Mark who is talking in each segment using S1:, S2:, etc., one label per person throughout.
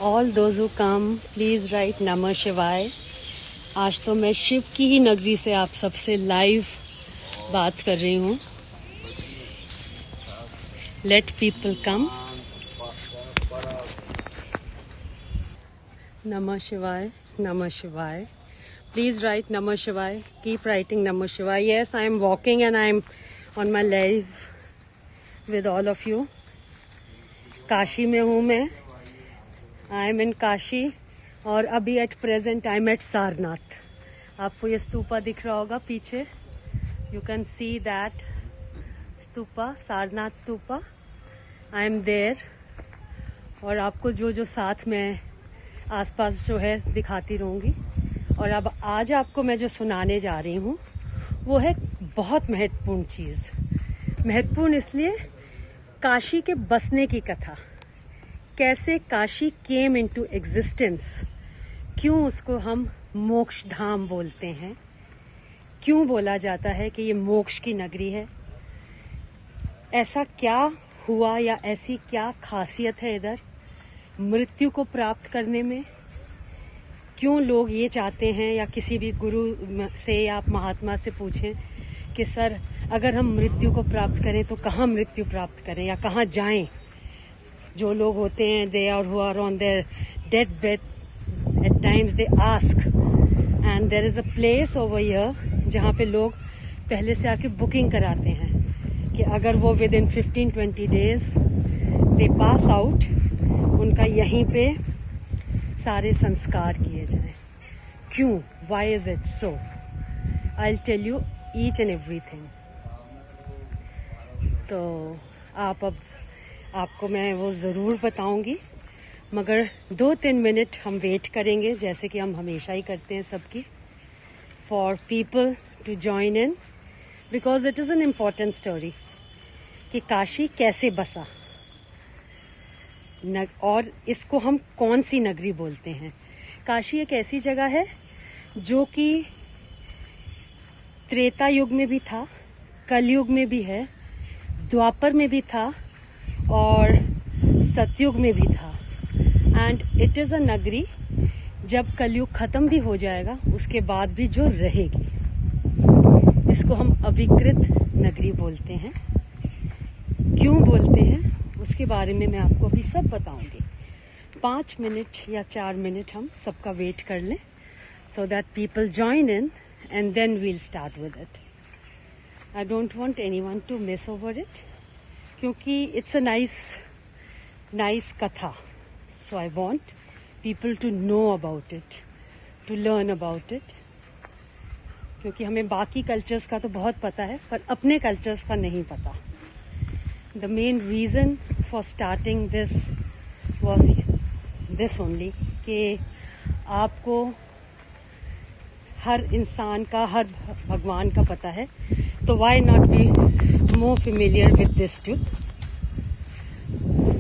S1: All those who come please right नमः शिवाय। आज तो मैं शिव की ही नगरी से आप सबसे लाइव बात कर रही हूँ। Let people come. नमः शिवाय, नमः शिवाय। Please write Namah Shivaya. Keep writing Namah Shivaya. Yes, I am walking and I am on my live with all of you. Kashi में हूँ मैं. I am in काशी और अभी at present I am at Sarnath. आपको ये स्तूपा दिख रहा होगा पीछे. You can see that stupa, Sarnath stupa. I am there. और आपको जो साथ में आसपास जो है दिखाती रहूँगी. और अब आज आपको मैं जो सुनाने जा रही हूँ वो है बहुत महत्वपूर्ण चीज़. महत्वपूर्ण इसलिए काशी के बसने की कथा. कैसे काशी केम इनटू एग्जिस्टेंस. क्यों उसको हम मोक्ष धाम बोलते हैं. क्यों बोला जाता है कि ये मोक्ष की नगरी है. ऐसा क्या हुआ या ऐसी क्या खासियत है इधर मृत्यु को प्राप्त करने में. क्यों लोग ये चाहते हैं या किसी भी गुरु से या आप महात्मा से पूछें कि सर अगर हम मृत्यु को प्राप्त करें तो कहाँ मृत्यु प्राप्त करें या कहाँ जाएं. जो लोग होते हैं they are who are on their death bed at times they ask and there is a place over here जहाँ पे लोग पहले से आके बुकिंग कराते हैं कि अगर वो within 15-20 days they pass out उनका यहीं पे सारे संस्कार किए जाएं. क्यों, why is it so. I will tell you each and everything. तो आपको मैं वो ज़रूर बताऊंगी मगर 2-3 मिनट हम वेट करेंगे जैसे कि हम हमेशा ही करते हैं सबकी. For people to join in because it is an important story कि काशी कैसे बसा और इसको हम कौन सी नगरी बोलते हैं. काशी एक ऐसी जगह है जो कि त्रेता युग में भी था, कलयुग में भी है, द्वापर में भी था और सतयुग में भी था. एंड इट इज़ अ नगरी जब कलयुग ख़त्म भी हो जाएगा उसके बाद भी जो रहेगी. इसको हम अविकृत नगरी बोलते हैं. क्यों बोलते हैं उसके बारे में मैं आपको अभी सब बताऊंगी. 5 मिनट या 4 मिनट हम सबका वेट कर लें so that people join in and then we'll start with it. I don't want anyone to miss over it क्योंकि इट्स अ नाइस कथा. So I want people to know about it, to learn about it. क्योंकि हमें बाकी cultures का तो बहुत पता है पर अपने कल्चर्स का नहीं पता. The main reason for starting this was this only कि आपको हर इंसान का, हर भगवान का पता है तो why not be more familiar with this too.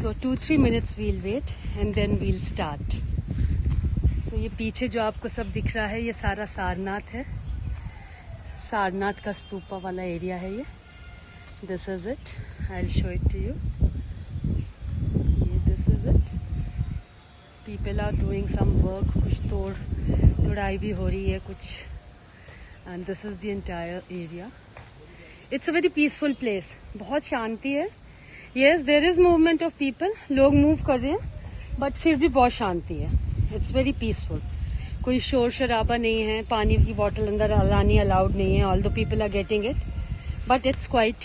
S1: So 2-3 minutes we'll wait and then we'll start. So ये पीछे जो आपको सब दिख रहा है ये सारा सारनाथ है. सारनाथ का स्तूपा वाला एरिया है ये. This is it. I'll show it to you. This is it. People are doing some work. कुछ तोड़ाई भी हो रही है कुछ. And this is the entire area. It's a very peaceful place. बहुत शांति है. Yes, there is movement of people. लोग move कर रहे हैं. But फिर भी बहुत शांति है. It's very peaceful. कोई शोर शराबा नहीं है. पानी की बॉटल अंदर लानी अलाउड नहीं है. Although people are getting it. But it's quite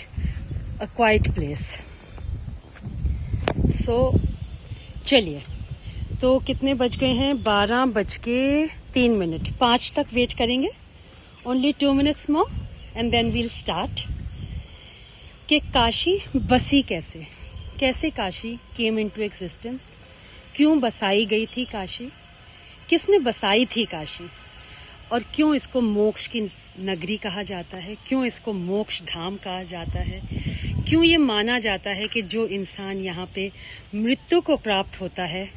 S1: a quiet place. So चलिए. तो कितने बज गए हैं. 12:03. 5 तक वेट करेंगे. Only 2 minutes more and then we'll start. कि काशी बसी कैसे. कैसे काशी came into existence. क्यों बसाई गई थी काशी. किसने बसाई थी काशी. और क्यों इसको मोक्ष की नगरी कहा जाता है. क्यों इसको मोक्ष धाम कहा जाता है. क्यों ये माना जाता है कि जो इंसान यहाँ पे मृत्यु को प्राप्त होता है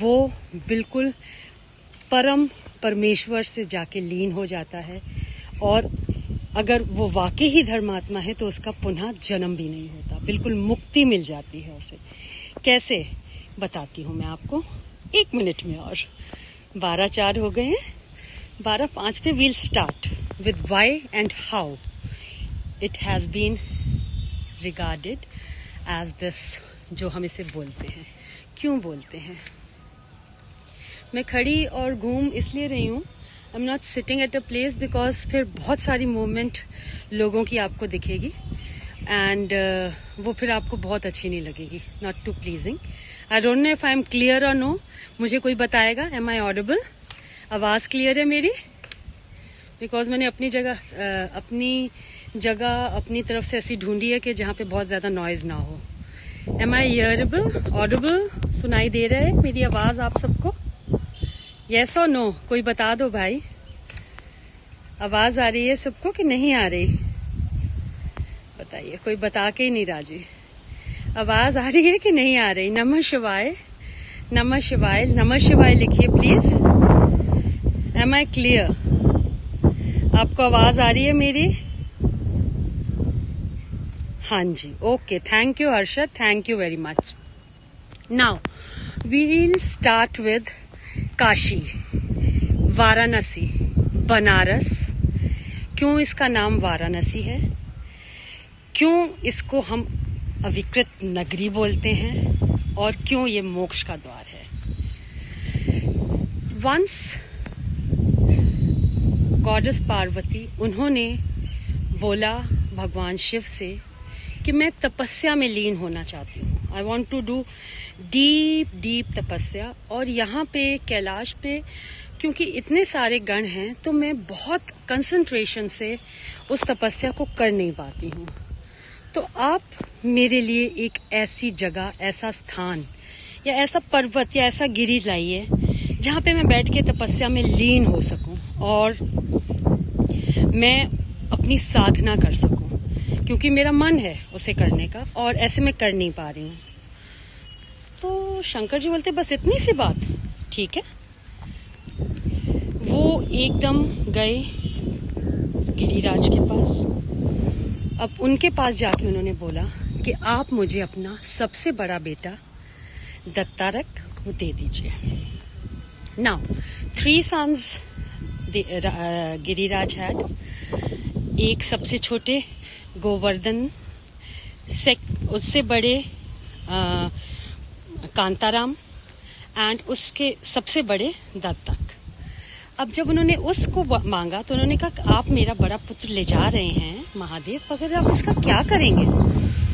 S1: वो बिल्कुल परम परमेश्वर से जाके लीन हो जाता है और अगर वो वाकई ही धर्मात्मा है तो उसका पुनः जन्म भी नहीं होता. बिल्कुल मुक्ति मिल जाती है उसे. कैसे बताती हूँ मैं आपको. 1 मिनट में और 12:04 हो गए हैं। 12:05 पे we'll start with why and how it has been regarded as this, जो हम इसे बोलते हैं, क्यों बोलते हैं। मैं खड़ी और घूम इसलिए रही हूँ, I am not sitting at a place, because फिर बहुत सारी मूवमेंट लोगों की आपको दिखेगी एंड वो फिर आपको बहुत अच्छी नहीं लगेगी, not too pleasing. I don't know if I am clear or no, मुझे कोई बताएगा, एम आई ऑडिबल, आवाज़ क्लियर है मेरी? बिकॉज मैंने अपनी जगह अपनी तरफ से ऐसी ढूंढी है कि जहाँ पे बहुत ज़्यादा नॉइज़ ना हो। एम आई हियरेबल, ऑडिबल, सुनाई दे रहा है मेरी आवाज़ आप सबको? येस और नो, कोई बता दो भाई, आवाज़ आ रही है सबको कि नहीं आ रही? बताइए, कोई बता के ही नहीं राजी। आवाज़ आ रही है कि नहीं आ रही? नमः शिवाय, नमः शिवाय, नमः शिवाय लिखिए प्लीज। M I clear? आपको आवाज़ आ रही है मेरी? हाँ जी, okay, thank you Harshad, thank you very much. Now we will start with Kashi, Varanasi, Banaras. क्यों इसका नाम वाराणसी है, क्यों इसको हम अविकृत नगरी बोलते हैं, और क्यों ये मोक्ष का द्वार है। वंस गॉडेस पार्वती, उन्होंने बोला भगवान शिव से कि मैं तपस्या में लीन होना चाहती हूँ, I want to do deep deep तपस्या। और यहाँ पे कैलाश पे क्योंकि इतने सारे गण हैं, तो मैं बहुत कंसंट्रेशन से उस तपस्या को कर नहीं पाती हूँ। तो आप मेरे लिए एक ऐसी जगह, ऐसा स्थान या ऐसा पर्वत या ऐसा गिरी लाइए जहाँ पे मैं बैठ के तपस्या में लीन हो सकूं और मैं अपनी साधना कर सकूं, क्योंकि मेरा मन है उसे करने का और ऐसे मैं कर नहीं पा रही हूँ। तो शंकर जी बोलते बस इतनी सी बात, ठीक है। वो एकदम गए गिरिराज के पास। अब उनके पास जाके उन्होंने बोला कि आप मुझे अपना सबसे बड़ा बेटा दत्तारक दे दीजिए। Now 3 sons Giriraj had. एक सबसे छोटे गोवर्धन, उससे बड़े कांताराम, एंड उसके सबसे बड़े दत्तक। अब जब उन्होंने उसको मांगा तो उन्होंने कहा आप मेरा बड़ा पुत्र ले जा रहे हैं महादेव, मगर आप इसका क्या करेंगे?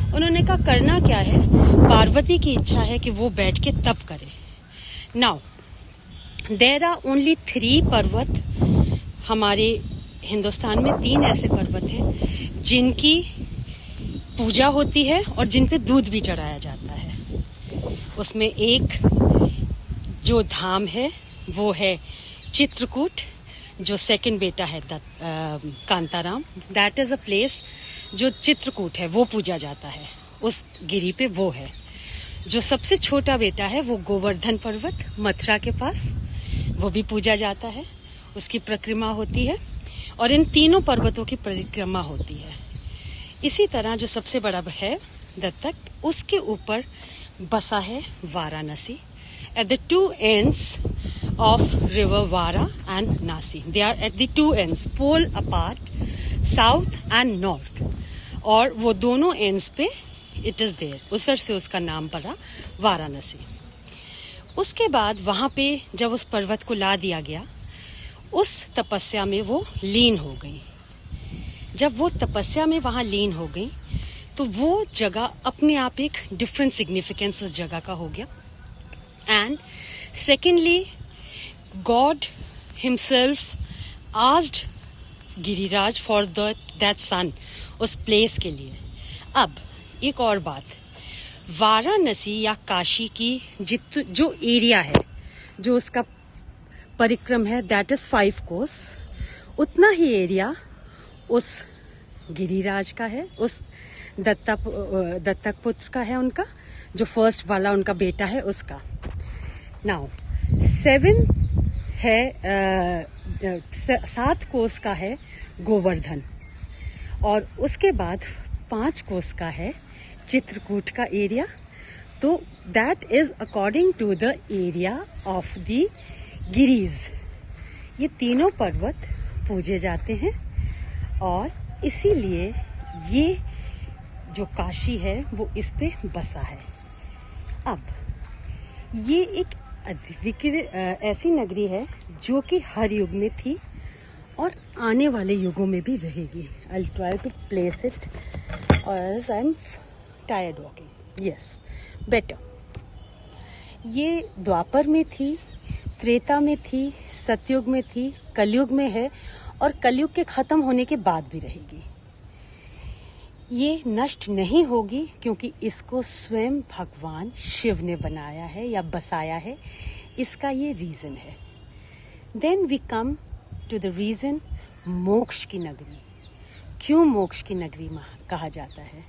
S1: उन्होंने कहा करना क्या है, पार्वती की इच्छा है कि वो बैठ के तप करे। नाउ देयर आर ओनली 3 पर्वत, हमारे हिंदुस्तान में 3 ऐसे पर्वत हैं जिनकी पूजा होती है और जिन पे दूध भी चढ़ाया जाता है। उसमें एक जो धाम है वो है चित्रकूट, जो सेकंड बेटा है कांताराम, दैट इज अ प्लेस जो चित्रकूट है, वो पूजा जाता है उस गिरी पे, वो है। जो सबसे छोटा बेटा है वो गोवर्धन पर्वत मथुरा के पास, वो भी पूजा जाता है, उसकी परिक्रमा होती है, और इन तीनों पर्वतों की परिक्रमा होती है। इसी तरह जो सबसे बड़ा है दत्तक, उसके ऊपर बसा है Varanasi, at the 2 ends of river Vara and Nasi. They are at the 2 ends, pole apart, south and north. और वो दोनों ends पे it is there, उधर से उसका नाम पड़ा वाराणसी। उसके बाद वहाँ पे जब उस पर्वत को ला दिया गया, उस तपस्या में वो लीन हो गई। जब वो तपस्या में वहाँ लीन हो गई तो वो जगह अपने आप एक डिफरेंट सिग्निफिकेंस उस जगह का हो गया। And secondly God himself asked Giriraj for that son, उस प्लेस के लिए। अब एक और बात, वाराणसी या काशी की जो एरिया है, जो उसका परिक्रम है, दैट इज 5 कोस। उतना ही एरिया उस गिरिराज का है, उस दत्तक पुत्र का है, उनका जो फर्स्ट वाला उनका बेटा है उसका। नाउ 7 है 7 कोस का है गोवर्धन, और उसके बाद 5 कोस का है चित्रकूट का एरिया, तो that is according to the area of the गिरीज। ये तीनों पर्वत पूजे जाते हैं और इसीलिए ये जो काशी है वो इस पे बसा है। अब ये एक ऐसी नगरी है जो कि हर युग में थी और आने वाले युगों में भी रहेगी। I will try to place it as I am tired walking. Yes, better. ये द्वापर में थी, त्रेता में थी, सतयुग में थी, कलयुग में है और कलयुग के खत्म होने के बाद भी रहेगी। ये नष्ट नहीं होगी क्योंकि इसको स्वयं भगवान शिव ने बनाया है या बसाया है। इसका ये रीजन है। Then we come to the reason, मोक्ष की नगरी। क्यों मोक्ष की नगरी कहा जाता है?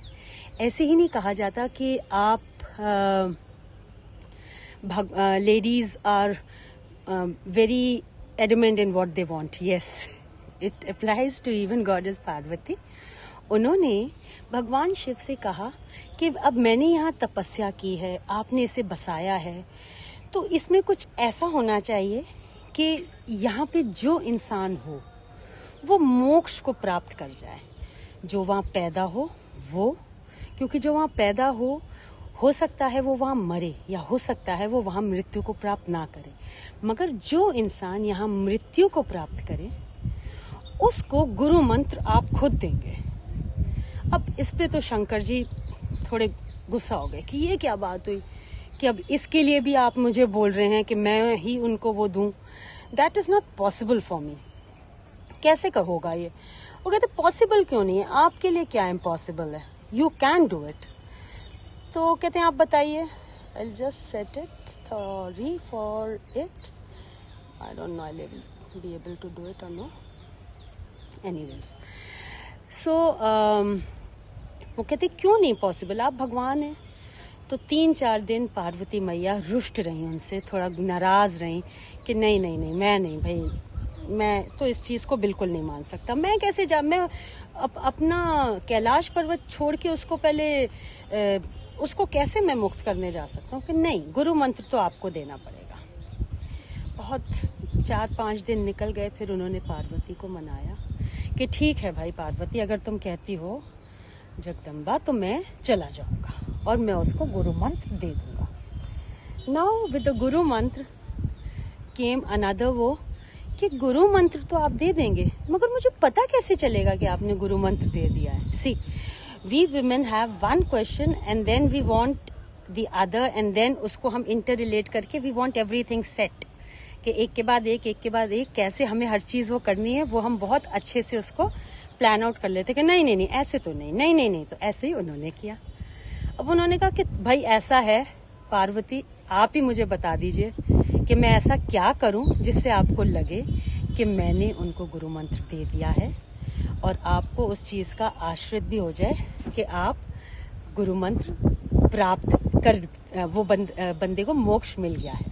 S1: ऐसे ही नहीं कहा जाता कि आप ladies are very adamant in what they want. Yes, it applies to even goddess Parvati. उन्होंने भगवान शिव से कहा कि अब मैंने यहाँ तपस्या की है, आपने इसे बसाया है, तो इसमें कुछ ऐसा होना चाहिए कि यहाँ पे जो इंसान हो वो मोक्ष को प्राप्त कर जाए। जो वहाँ पैदा हो वो, क्योंकि जो वहाँ पैदा हो सकता है वो वहाँ मरे या हो सकता है वो वहाँ मृत्यु को प्राप्त ना करे, मगर जो इंसान यहाँ मृत्यु को प्राप्त करे उसको गुरु मंत्र आप खुद देंगे। अब इस पे तो शंकर जी थोड़े गुस्सा हो गए कि ये क्या बात हुई कि अब इसके लिए भी आप मुझे बोल रहे हैं कि मैं ही उनको वो दूं। That is not possible for me. कैसे होगा ये? वो कहते पॉसिबल क्यों नहीं है, आपके लिए क्या इम्पॉसिबल है, यू कैन डू इट। तो कहते हैं आप बताइए। I just set it, sorry for it, I don't know I will be able to do it or no. Anyways, so वो कहते क्यों नहीं पॉसिबल, आप भगवान हैं। तो 3-4 दिन पार्वती मैया रुष्ट रही उनसे, थोड़ा नाराज रही कि नहीं नहीं नहीं, मैं नहीं भाई, मैं तो इस चीज़ को बिल्कुल नहीं मान सकता। मैं कैसे मैं अपना कैलाश पर्वत छोड़ के उसको पहले उसको कैसे मैं मुक्त करने जा सकता हूँ? कि नहीं, गुरु मंत्र तो आपको देना पड़ेगा। बहुत 4-5 दिन निकल गए, फिर उन्होंने पार्वती को मनाया कि ठीक है भाई पार्वती, अगर तुम कहती हो जगदम्बा तो मैं चला जाऊंगा और मैं उसको गुरु मंत्र दे दूंगा। नाउ विद द गुरु मंत्र केम अनदर वो कि गुरु मंत्र तो आप दे देंगे, मगर मुझे पता कैसे चलेगा कि आपने गुरु मंत्र दे दिया है? See, we women have one question and then we want the other and then उसको हम इंटर रिलेट करके वी वांट एवरीथिंग सेट, कि एक के बाद एक के बाद एक कैसे हमें हर चीज वो करनी है, वो हम बहुत अच्छे से उसको प्लान आउट कर लेते कि नहीं नहीं नहीं ऐसे तो नहीं, नहीं नहीं नहीं, तो ऐसे ही उन्होंने किया। अब उन्होंने कहा कि भाई ऐसा है पार्वती, आप ही मुझे बता दीजिए कि मैं ऐसा क्या करूं जिससे आपको लगे कि मैंने उनको गुरु मंत्र दे दिया है और आपको उस चीज का आश्रित भी हो जाए कि आप गुरु मंत्र प्राप्त कर, वो बंदे को मोक्ष मिल गया है।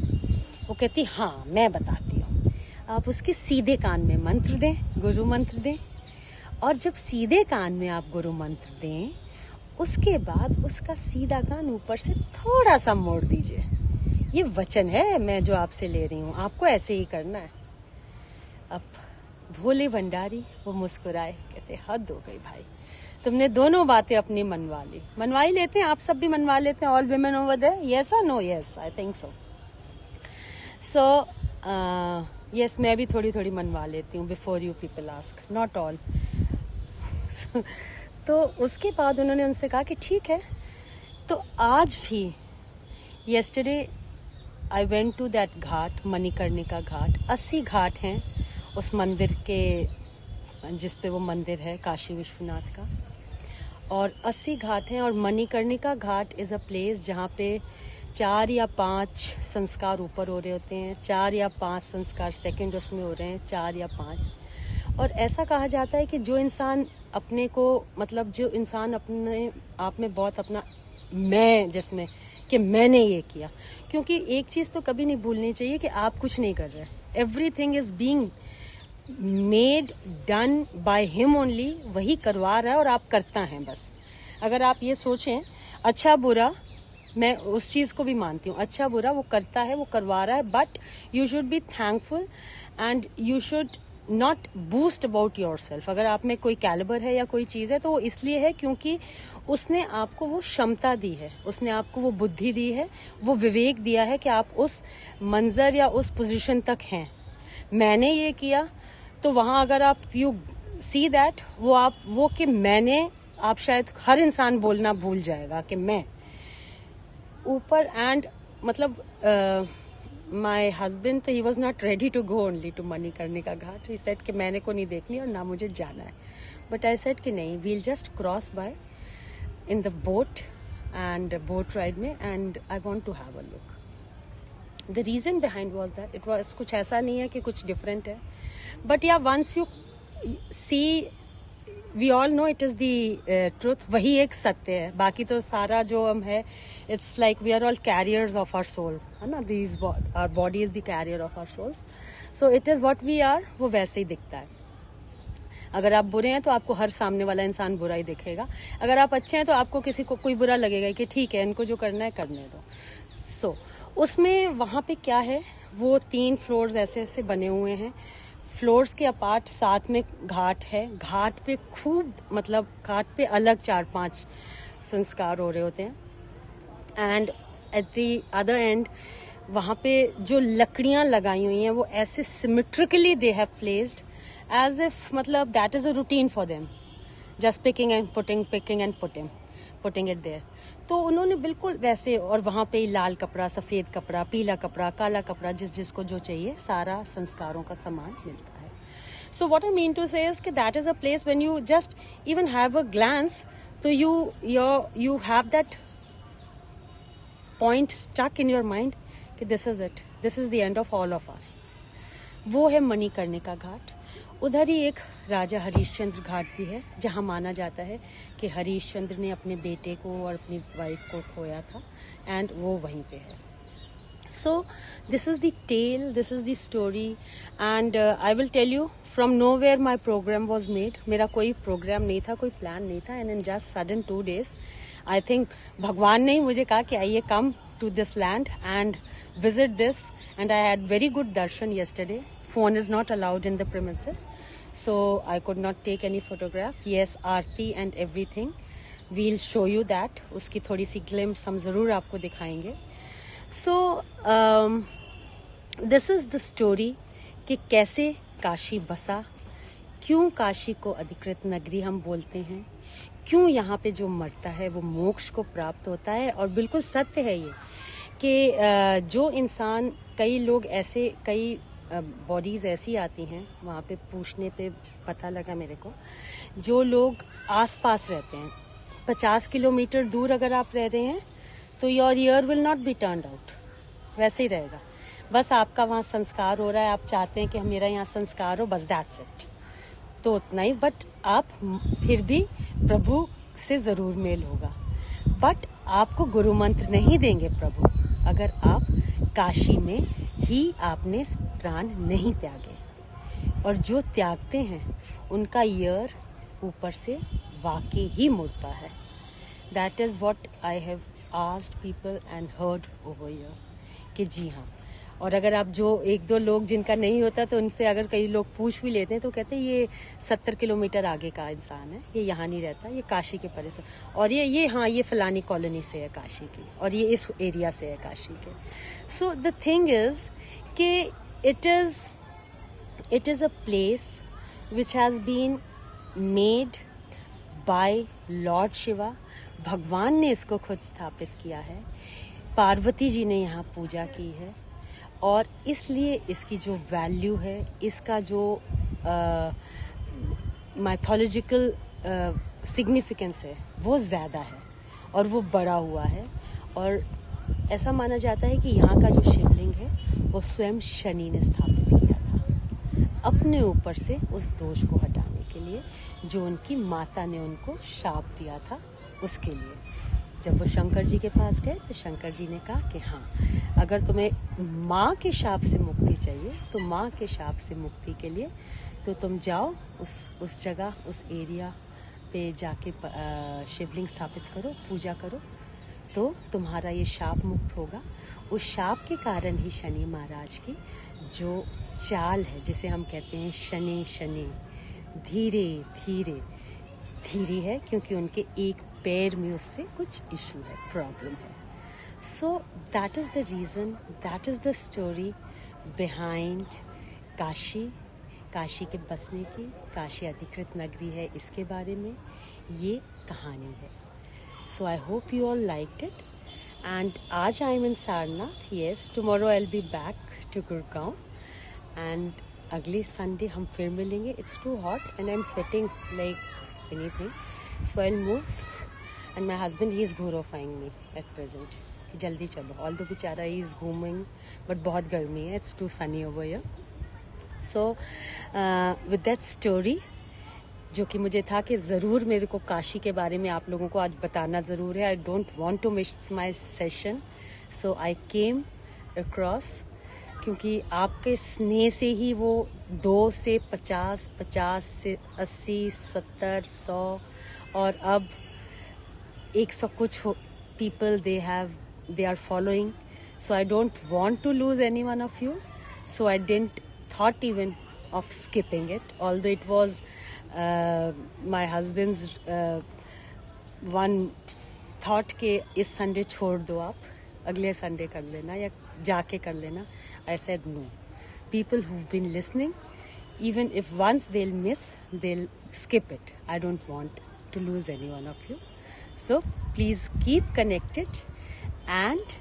S1: वो कहती हाँ मैं बताती हूँ। आप उसके सीधे कान में मंत्र दें, गुरु मंत्र दें, और जब सीधे कान में आप गुरु मंत्र दें उसके बाद उसका सीधा कान ऊपर से थोड़ा सा मोड़ दीजिए। ये वचन है मैं जो आपसे ले रही हूँ, आपको ऐसे ही करना है। अब भोले भंडारी वो मुस्कुराए, कहते हद हो गई भाई, तुमने दोनों बातें अपनी मनवा ही लेते हैं, आप सब भी मनवा लेते हैं, all women over there, yes और no? Yes, I think so. So yes, मैं भी थोड़ी थोड़ी मनवा लेती हूँ before you people ask, not all. तो उसके बाद उन्होंने उनसे कहा कि ठीक है। तो आज भी yesterday I went to that ghat, Manikarnika Ghat. 80 घाट हैं उस मंदिर के, जिस पे वो मंदिर है काशी विश्वनाथ का, और 80 घाट हैं। और मणिकर्णिका घाट इज़ अ प्लेस जहाँ पे 4 या 5 संस्कार ऊपर हो रहे होते हैं, 4 या 5 संस्कार सेकंड उसमें हो रहे हैं, 4 या 5। और ऐसा कहा जाता है कि जो इंसान अपने को, मतलब जो इंसान अपने आप में बहुत अपना मैं, जिसमें कि मैंने ये किया, क्योंकि एक चीज़ तो कभी नहीं भूलनी चाहिए कि आप कुछ नहीं कर रहे, everything is being made done by him only, वही करवा रहा है और आप करता हैं बस। अगर आप ये सोचें अच्छा बुरा मैं उस चीज़ को भी मानती हूँ, अच्छा बुरा वो करता है, वो करवा रहा है, but you should be thankful and you should not boost about your self. अगर आप में कोई कैलिबर है या कोई चीज़ है तो वो इसलिए है क्योंकि उसने आपको वो क्षमता दी है, उसने आपको वो बुद्धि दी है, वो विवेक दिया है कि आप उस मंजर या उस पोजीशन तक हैं। मैंने ये किया तो वहाँ अगर आप यू सी दैट वो कि मैंने, आप शायद हर इंसान बोलना भूल जाएगा कि मैं ऊपर एंड मतलब माय हस्बैंड तो he was not ready to go only to Manikarnika Ghat. He said कि मैंने को नहीं देखनी और ना मुझे जाना है, बट आई सेड कि नहीं, we'll just cross by in the boat and boat ride में and I want to have a look. The reason behind was that it was कुछ ऐसा नहीं है कि कुछ डिफरेंट है, बट या once you see we all know it is the truth, वही एक सत्य है। बाकी तो सारा जो हम है, it's like we are all carriers of our soul, है ना, these our body is the carrier of our souls, so it is what we are, वो वैसे ही दिखता है। अगर आप बुरे हैं तो आपको हर सामने वाला इंसान बुरा ही दिखेगा, अगर आप अच्छे हैं तो आपको किसी को कोई बुरा लगेगा कि ठीक है इनको जो करना है करने दो। सो उसमें वहाँ पे क्या है, वो 3 फ्लोर्स ऐसे ऐसे बने हुए हैं, फ्लोर्स के अपार्ट साथ में घाट है, घाट पे खूब मतलब घाट पे अलग 4-5 संस्कार हो रहे होते हैं and at the other end वहाँ पे जो लकड़ियाँ लगाई हुई हैं वो ऐसे symmetrically they have placed as if मतलब that is a routine for them, just picking and putting it there. तो उन्होंने बिल्कुल वैसे, और वहाँ पे लाल कपड़ा, सफ़ेद कपड़ा, पीला कपड़ा, काला कपड़ा, जिसको जो चाहिए सारा संस्कारों का सामान मिलता है। So what I mean to say is कि that is a place when you just even have a glance, तो you have that point stuck in your mind कि this is it, this is the end of all of us. वो है मणिकर्णिका घाट। उधर ही एक राजा हरिश्चंद्र घाट भी है, जहाँ माना जाता है कि हरिश्चंद्र ने अपने बेटे को और अपनी वाइफ को खोया था एंड वो वहीं पे है। So this is the tale, this is the story and I will tell you from nowhere my programme was made. मेरा कोई प्रोग्राम नहीं था, कोई प्लान नहीं था, and in just sudden 2 days I think भगवान ने ही मुझे कहा कि आइए कम to this land and visit this, and I had very good darshan yesterday. Phone is not allowed in the premises, so I could not take any photograph. Yes, aarti and everything, we'll show you that. उसकी थोड़ी सी glimpse हम ज़रूर आपको दिखाएंगे. So this is the story कि कैसे काशी बसा, क्यों काशी को अधिकृत नगरी हम बोलते हैं, क्यों यहाँ पे जो मरता है वो मोक्ष को प्राप्त होता है। और बिल्कुल सत्य है ये कि जो इंसान, कई लोग ऐसे, कई बॉडीज़ ऐसी आती हैं, वहाँ पे पूछने पे पता लगा मेरे को, जो लोग आसपास रहते हैं, 50 किलोमीटर दूर अगर आप रह रहे हैं तो your year will not be turned out, वैसे ही रहेगा। बस आपका वहाँ संस्कार हो रहा है, आप चाहते हैं कि मेरा यहाँ संस्कार हो, बस दैट्स इट, तो उतना ही। बट आप फिर भी प्रभु से ज़रूर मेल होगा, बट आपको गुरु मंत्र नहीं देंगे प्रभु अगर आप काशी में ही आपने प्राण नहीं त्यागे। और जो त्यागते हैं उनका ईयर ऊपर से वाकई ही मुड़ता है। That is what I have asked people and heard over here कि जी हाँ। और अगर आप जो 1-2 लोग जिनका नहीं होता तो उनसे अगर कई लोग पूछ भी लेते हैं तो कहते हैं ये 70 किलोमीटर आगे का इंसान है, ये यहाँ नहीं रहता, ये काशी के परे से, और ये हाँ ये फलानी कॉलोनी से है काशी की, और ये इस एरिया से है काशी के। सो द थिंग इज कि it is a place which has been made by lord Shiva. भगवान ने इसको खुद स्थापित किया है, पार्वती जी ने यहाँ पूजा की है, और इसलिए इसकी जो वैल्यू है, इसका जो माइथोलॉजिकल सिग्निफिकेंस है वो ज़्यादा है और वो बड़ा हुआ है। और ऐसा माना जाता है कि यहाँ का जो शिवलिंग है वो स्वयं शनि ने स्थापित किया था, अपने ऊपर से उस दोष को हटाने के लिए जो उनकी माता ने उनको शाप दिया था, उसके लिए। जब वो शंकर जी के पास गए तो शंकर जी ने कहा कि हाँ, अगर तुम्हें माँ के शाप से मुक्ति चाहिए तो माँ के शाप से मुक्ति के लिए तो तुम जाओ उस जगह, उस एरिया पे जाके शिवलिंग स्थापित करो, पूजा करो, तो तुम्हारा ये शाप मुक्त होगा। उस शाप के कारण ही शनि महाराज की जो चाल है, जिसे हम कहते हैं शनि शनि, धीरे धीरे धीरे है, क्योंकि उनके एक पैर में उससे कुछ इशू है, प्रॉब्लम है। So that is the reason, that is the story behind Kashi, Kashi के बसने की, काशी अधिकृत नगरी है, इसके बारे में ये कहानी है। So I hope you all liked it. And आज I am in Sarnath, yes, tomorrow I will be back to Gurgaon and अगले संडे हम फिर मिलेंगे। It's too hot and I am sweating like anything, so I will move and my husband he is घोरोफाइंग me at present कि जल्दी चलो, all दो बेचारा ही इज़ घूमिंग, बट बहुत गर्मी है, it's too sunny over here. So with that story, जो कि मुझे था कि ज़रूर मेरे को काशी के बारे में आप लोगों को आज बताना ज़रूर है। I don't want to miss my session, so I came across, क्योंकि आपके स्नेह से ही वो 2 से 50, 50 से 80, 70, 100 और अब 100 कुछ people they are following. So I don't want to lose any one of you, so I didn't thought even of skipping it, although it was my husband's one thought के इस संडे छोड़ दो, आप अगले संडे कर लेना या जाके कर लेना। I said no. People who've been listening, even if once they'll miss, they'll skip it. I don't want to lose any one of you. So please keep connected and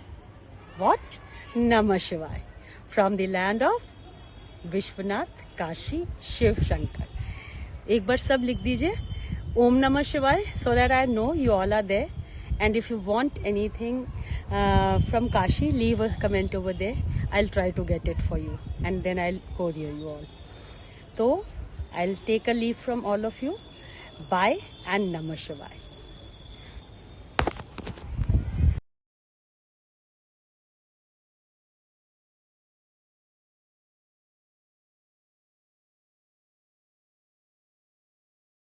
S1: what? Namah Shivaya from the land of Vishwanath, Kashi, Shiv Shankar. एक बार सब लिख दीजिए ओम नमः शिवाय, so that I know you all are there. And if you want anything from Kashi, leave a comment over there. I'll try to get it for you and then I'll courier you all. So I'll take a leave from all of you. Bye and Namah Shivaya.